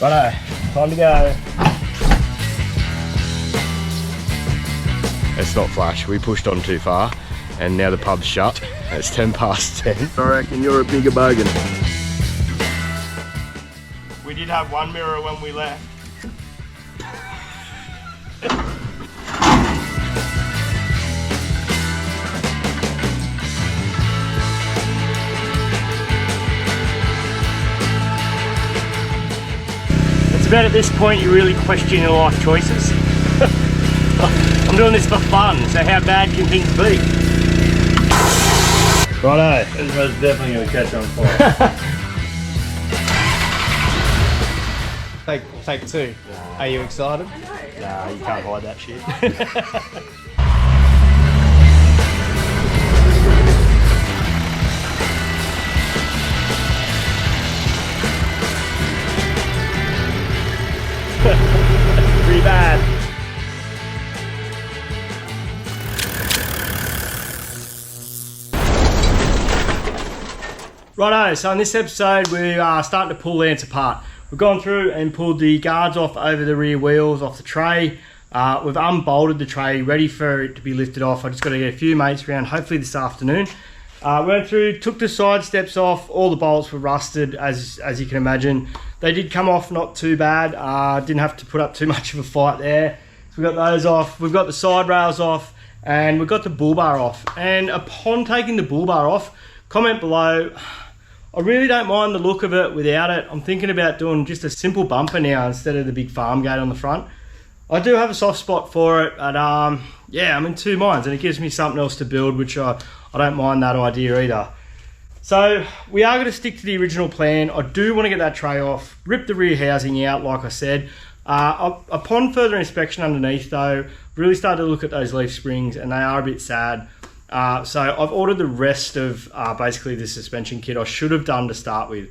Righto, time to go. It's not flush, we pushed on too far and now the pub's shut. It's 10 past 10. I reckon you're a bigger bogan. We did have one mirror when we left. It's about at this point you really question your life choices. I'm doing this for fun, so how bad can things be? Righto. This one's definitely going to catch on fire. Take two. Are you excited? Nah, you can't hide that shit. Pretty bad. Righto, so in this episode we are starting to pull Lance apart. We've gone through and pulled the guards off over the rear wheels off the tray. We've unbolted the tray, ready for it to be lifted off. I just got to get a few mates around, hopefully this afternoon. Went through, took the side steps off. All the bolts were rusted, as you can imagine. They did come off not too bad. Didn't have to put up too much of a fight there. So we've got those off. We've got the side rails off, and we've got the bull bar off. And upon taking the bull bar off, comment below. I really don't mind the look of it without it. I'm thinking about doing just a simple bumper now instead of the big farm gate on the front. I do have a soft spot for it, but yeah, I'm in two minds, and it gives me something else to build, which I don't mind that idea either. So we are going to stick to the original plan. I do want to get that tray off, rip the rear housing out like I said. Upon further inspection underneath though, really started to look at those leaf springs and they are a bit sad. So I've ordered the rest of basically the suspension kit I should have done to start with.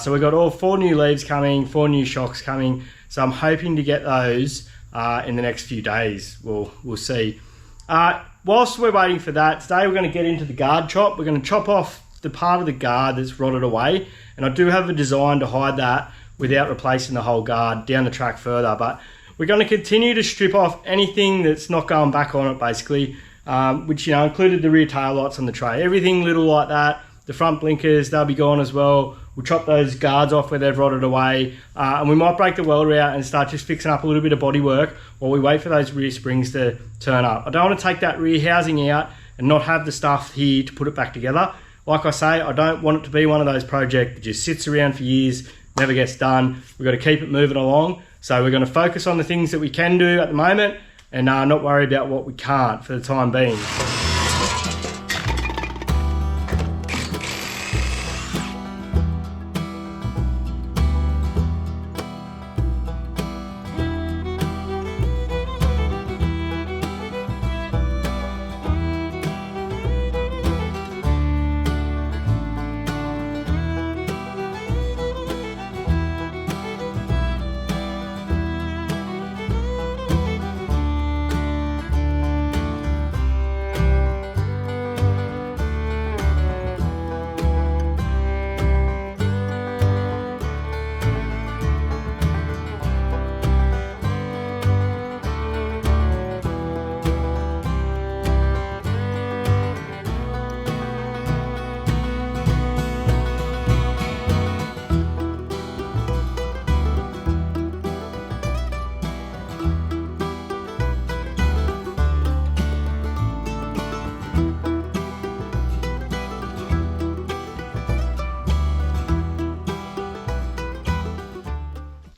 So we've got all 4 new leaves coming, 4 new shocks coming. So I'm hoping to get those in the next few days. We'll see. Whilst we're waiting for that, today we're going to get into the guard chop. We're going to chop off the part of the guard that's rotted away. And I do have a design to hide that without replacing the whole guard down the track further. But we're going to continue to strip off anything that's not going back on it basically. Which, you know, included the rear tail lights on the tray. Everything little like that. The front blinkers, they'll be gone as well. We'll chop those guards off where they've rotted away. And we might break the welder out and start just fixing up a little bit of bodywork while we wait for those rear springs to turn up. I don't want to take that rear housing out and not have the stuff here to put it back together. Like I say, I don't want it to be one of those projects that just sits around for years, never gets done. We've got to keep it moving along. So we're going to focus on the things that we can do at the moment and not worry about what we can't for the time being.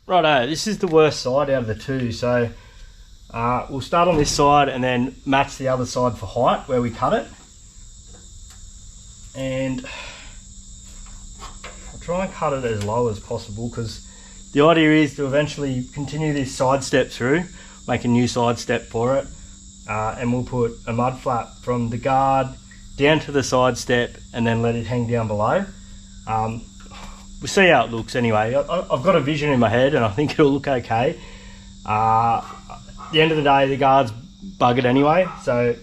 Righto, this is the worst side out of the two, so we'll start on this side and then match the other side for height where we cut it. And I'll try and cut it as low as possible because the idea is to eventually continue this side step through, make a new side step for it, and we'll put a mud flap from the guard down to the side step and then let it hang down below. We'll see how it looks anyway. I've got a vision in my head and I think it'll look okay. At the end of the day, the guard's buggered anyway, so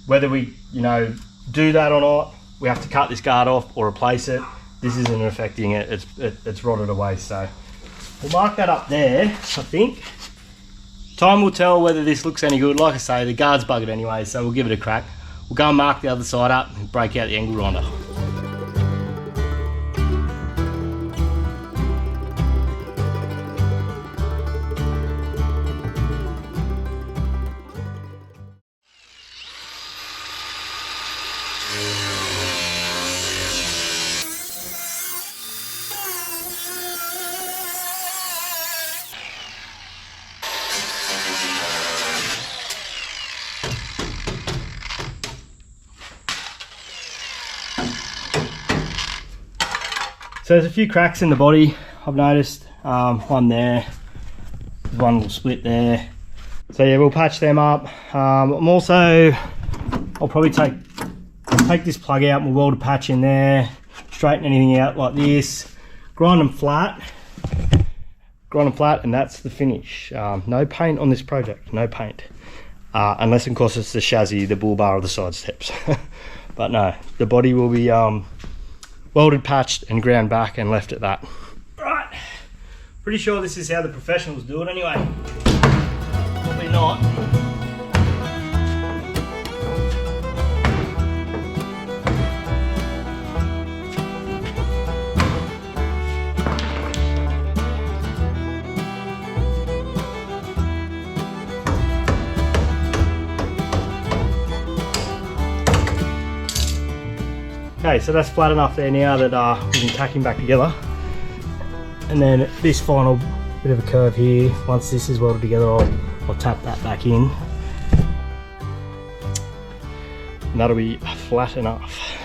whether we do that or not, we have to cut this guard off or replace it. This isn't affecting it, it's rotted away, so We'll mark that up there, I think. Time will tell whether this looks any good. Like I say, the guard's buggered anyway, so we'll give it a crack. We'll go and mark the other side up and break out the angle grinder. So there's a few cracks in the body, I've noticed. One there, there's one little split there. So yeah, we'll patch them up. I'll probably take this plug out and we'll weld a patch in there, straighten anything out like this, grind them flat, and that's the finish. No paint on this project, no paint. Unless of course it's the chassis, the bull bar or the side steps. But no, the body will be welded, patched and ground back and left at that. Right, pretty sure this is how the professionals do it anyway. Probably not. Okay, so that's flat enough there now that we can tack him back together. And then this final bit of a curve here, once this is welded together, I'll tap that back in. And that'll be flat enough.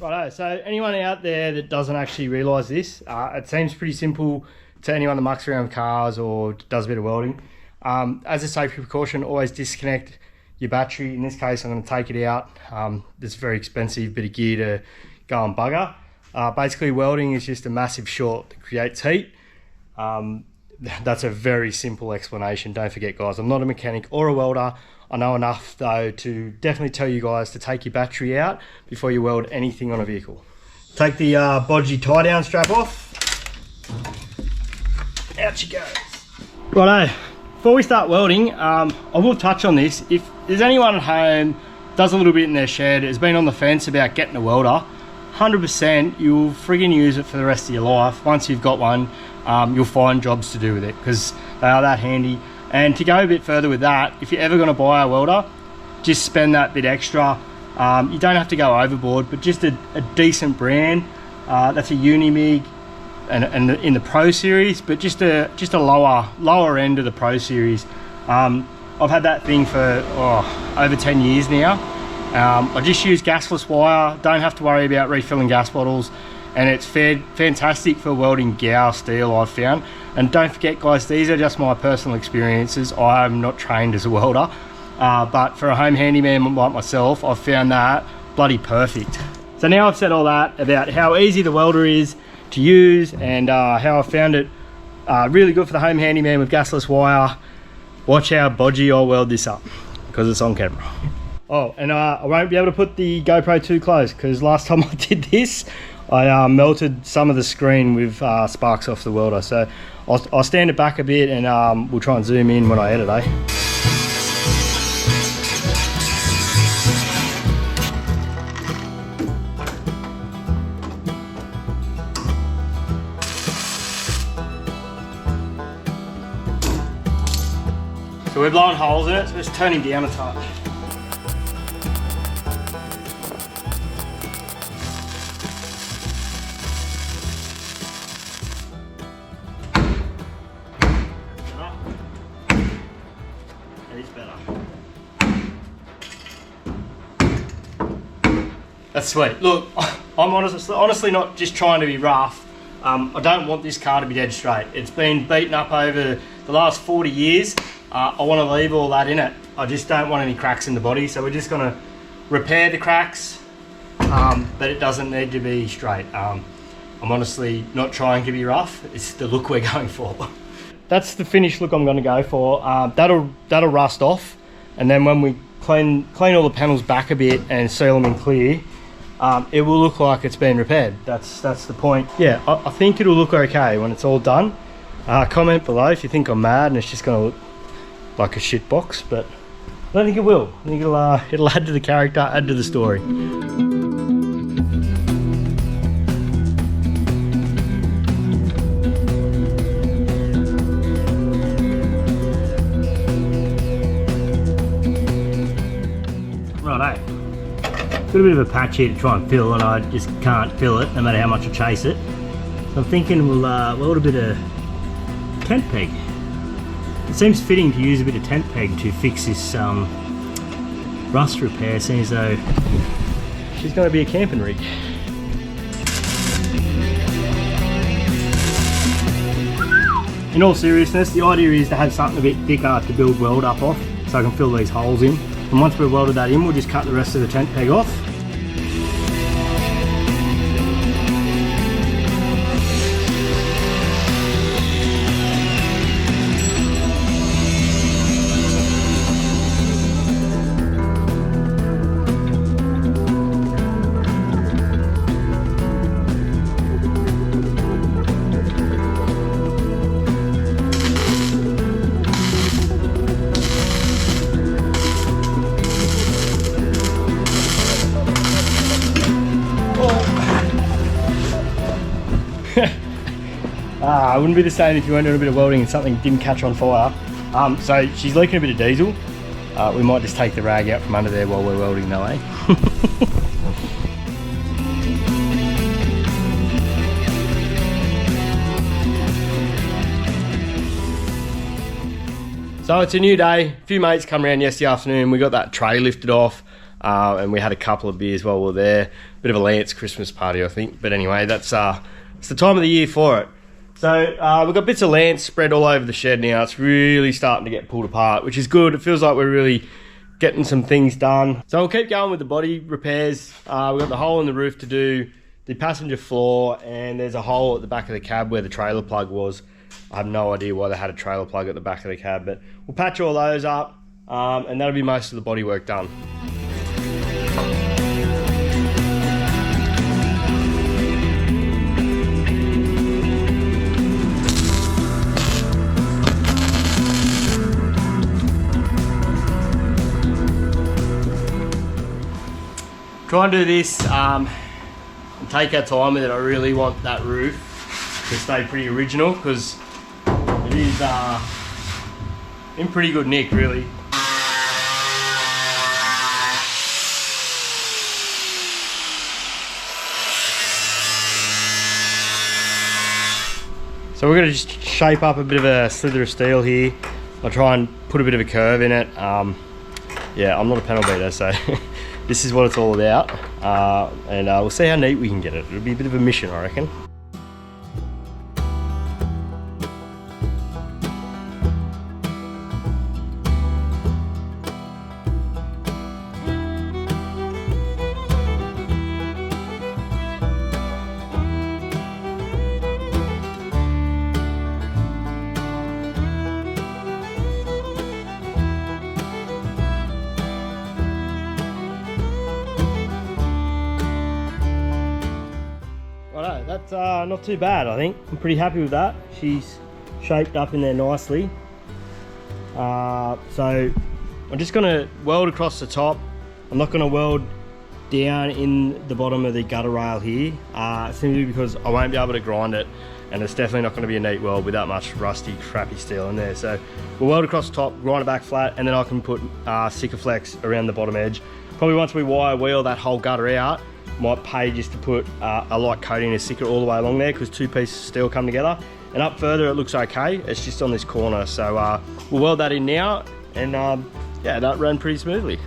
Righto, so anyone out there that doesn't actually realise this, it seems pretty simple to anyone that mucks around with cars or does a bit of welding. As a safety precaution, always disconnect your battery. In this case, I'm going to take it out. It's a very expensive bit of gear to go and bugger. Basically, welding is just a massive short that creates heat. That's a very simple explanation. Don't forget, guys, I'm not a mechanic or a welder. I know enough, though, to definitely tell you guys to take your battery out before you weld anything on a vehicle. Take the bodgy tie-down strap off. Out she goes. Righto. Before we start welding, I will touch on this. If there's anyone at home does a little bit in their shed, has been on the fence about getting a welder, 100% you'll friggin' use it for the rest of your life. Once you've got one, you'll find jobs to do with it because they are that handy. And to go a bit further with that, if you're ever going to buy a welder, just spend that bit extra. You don't have to go overboard, but just a decent brand. That's a Unimig. And in the Pro Series, but just a lower end of the Pro Series. I've had that thing for over 10 years now. I just use gasless wire, don't have to worry about refilling gas bottles, and it's fantastic for welding gow steel, I've found. And don't forget, guys, these are just my personal experiences. I'm not trained as a welder, but for a home handyman like myself, I've found that bloody perfect. So now I've said all that about how easy the welder is to use and how I found it really good for the home handyman with gasless wire. Watch how bodgy I'll weld this up because it's on camera. Oh, and I won't be able to put the GoPro too close because last time I did this, I melted some of the screen with sparks off the welder. So I'll stand it back a bit and we'll try and zoom in when I edit, So we're blowing holes in it, so let's turn him down a touch. He's better. That's sweet. Look, I'm honestly not just trying to be rough. I don't want this car to be dead straight. It's been beaten up over the last 40 years. I want to leave all that in it. I just don't want any cracks in the body, so we're just going to repair the cracks, but it doesn't need to be straight. I'm honestly not trying to be rough. It's the look we're going for. That's the finished look I'm going to go for. That'll rust off, and then when we clean all the panels back a bit and seal them in clear, it will look like it's been repaired. That's the point. Yeah, I think it'll look okay when it's all done. Comment below if you think I'm mad and it's just going to look like a shit box, but I don't think it will. I think it'll add to the character, add to the story. Righto. Got a bit of a patch here to try and fill, and I just can't fill it no matter how much I chase it. So I'm thinking we'll weld a bit of tent peg. It seems fitting to use a bit of tent peg to fix this rust repair, seeing as though she's going to be a camping rig. In all seriousness, the idea is to have something a bit thicker to build weld up off, so I can fill these holes in. And once we've welded that in, we'll just cut the rest of the tent peg off. It wouldn't be the same if you weren't doing a bit of welding and something didn't catch on fire. So she's leaking a bit of diesel. We might just take the rag out from under there while we're welding though, eh? So it's a new day. A few mates come around yesterday afternoon. We got that tray lifted off and we had a couple of beers while we were there. Bit of a Lance Christmas party, I think. But anyway, that's it's the time of the year for it. So we've got bits of Lance spread all over the shed now. It's really starting to get pulled apart, which is good. It feels like we're really getting some things done. So we'll keep going with the body repairs. We've got the hole in the roof to do, the passenger floor, and there's a hole at the back of the cab where the trailer plug was. I have no idea why they had a trailer plug at the back of the cab, but we'll patch all those up, and that'll be most of the body work done. Try and do this and take our time with it. I really want that roof to stay pretty original because it is in pretty good nick, really. So we're going to just shape up a bit of a slither of steel here. I'll try and put a bit of a curve in it. Yeah, I'm not a panel beater, so this is what it's all about, and we'll see how neat we can get it. It'll be a bit of a mission, I reckon. Righto, that's not too bad, I think. I'm pretty happy with that. She's shaped up in there nicely. So I'm just gonna weld across the top. I'm not gonna weld down in the bottom of the gutter rail here, simply because I won't be able to grind it, and it's definitely not gonna be a neat weld with that much rusty, crappy steel in there. So we'll weld across the top, grind it back flat, and then I can put Sikaflex around the bottom edge. Probably once we wire wheel that whole gutter out, might pay just to put a light coating of Sika all the way along there, because two pieces of steel come together. And up further it looks okay, it's just on this corner. So we'll weld that in now, and yeah, that ran pretty smoothly.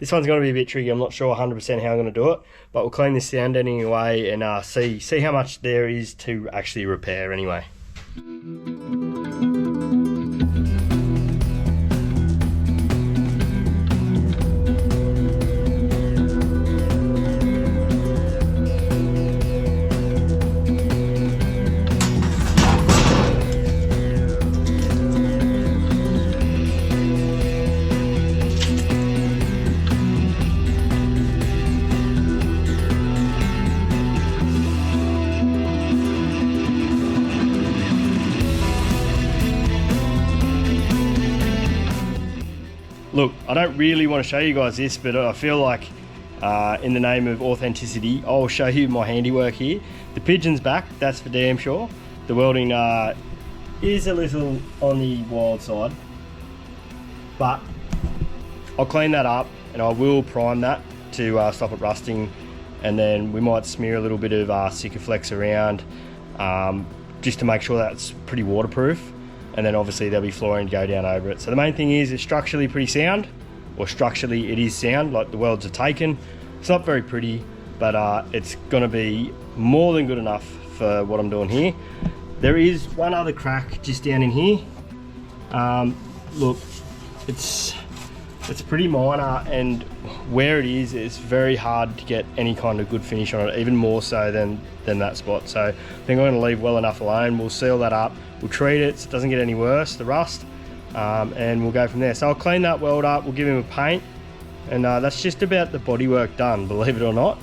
This one's going to be a bit tricky. I'm not sure 100% how I'm going to do it, but we'll clean this sound deadening away and see how much there is to actually repair anyway. Look, I don't really want to show you guys this, but I feel like in the name of authenticity, I'll show you my handiwork here. The pigeon's back, that's for damn sure. The welding is a little on the wild side, but I'll clean that up and I will prime that to stop it rusting, and then we might smear a little bit of Sikaflex around just to make sure that's pretty waterproof. And then obviously there'll be flooring to go down over it. So the main thing is it's structurally pretty sound, or structurally it is sound, like the welds are taken. It's not very pretty, but it's gonna be more than good enough for what I'm doing here. There is one other crack just down in here. Look, it's pretty minor, and where it is, it's very hard to get any kind of good finish on it, even more so than that spot. So I think I'm gonna leave well enough alone. We'll seal that up. We'll treat it so it doesn't get any worse, the rust, and we'll go from there. So I'll clean that weld up, we'll give him a paint, and that's just about the bodywork done, believe it or not.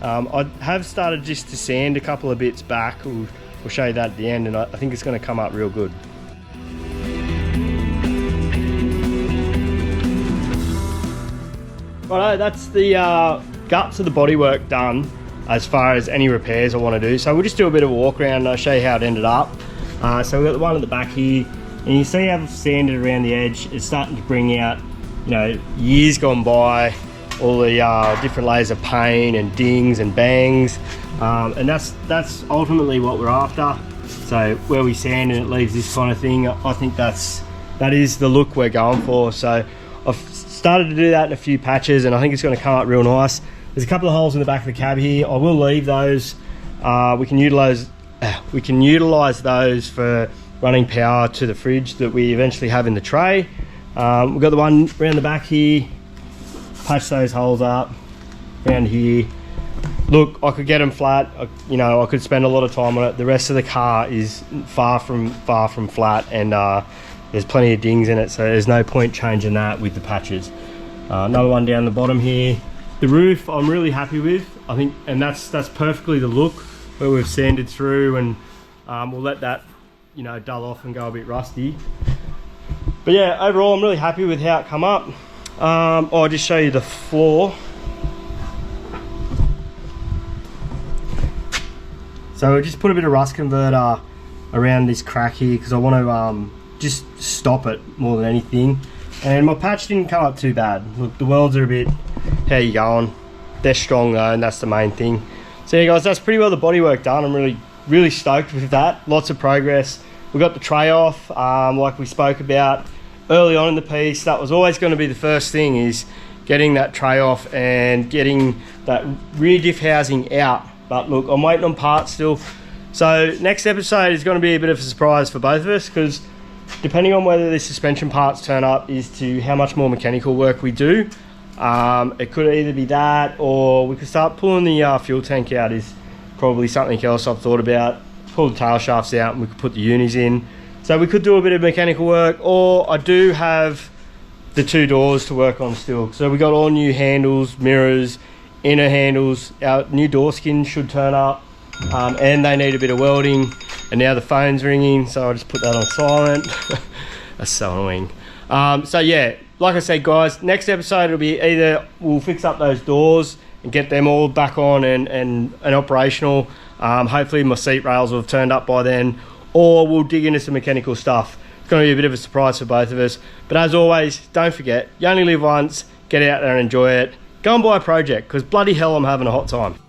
I have started just to sand a couple of bits back. We'll show you that at the end, and I think it's going to come up real good. Righto, that's the guts of the bodywork done as far as any repairs I want to do. So we'll just do a bit of a walk around and I'll show you how it ended up. So we've got the one at the back here, and you see how I've sanded around the edge. It's starting to bring out, you know, years gone by, all the different layers of paint and dings and bangs, and that's ultimately what we're after. So where we sand and it leaves this kind of thing, I think that is the look we're going for. So I've started to do that in a few patches, and I think it's going to come out real nice. There's a couple of holes in the back of the cab here. I will leave those. We can utilize those for running power to the fridge that we eventually have in the tray. We've got the one around the back here. Patch those holes up around here. Look, I could get them flat. I could spend a lot of time on it. The rest of the car is far from flat, and there's plenty of dings in it, so there's no point changing that with the patches. Another one down the bottom here. The roof I'm really happy with, I think, and that's perfectly the look where we've sanded through, and we'll let that dull off and go a bit rusty. But yeah, overall I'm really happy with how it come up. I'll just show you the floor. So we just put a bit of rust converter around this crack here because I want to just stop it more than anything. And my patch didn't come up too bad. Look, the welds are a bit, how you going? They're strong though, and that's the main thing. So yeah guys, that's pretty well the bodywork done. I'm really stoked with that. Lots of progress. We got the tray off, like we spoke about early on in the piece. That was always going to be the first thing, is getting that tray off and getting that rear diff housing out. But look, I'm waiting on parts still. So next episode is going to be a bit of a surprise for both of us, because depending on whether the suspension parts turn up is to how much more mechanical work we do. It could either be that, or we could start pulling the fuel tank out. Is probably something else I've thought about. Pull the tail shafts out and we could put the unis in. So we could do a bit of mechanical work, or I do have the two doors to work on still. So we got all new handles, mirrors, inner handles. Our new door skins should turn up, and they need a bit of welding. And now the phone's ringing, so I'll just put that on silent. That's so annoying. So yeah, like I said guys, next episode it'll be either we'll fix up those doors and get them all back on and operational. Hopefully my seat rails will have turned up by then, or we'll dig into some mechanical stuff. It's going to be a bit of a surprise for both of us. But as always, don't forget, you only live once. Get out there and enjoy it. Go and buy a project, because bloody hell I'm having a hot time.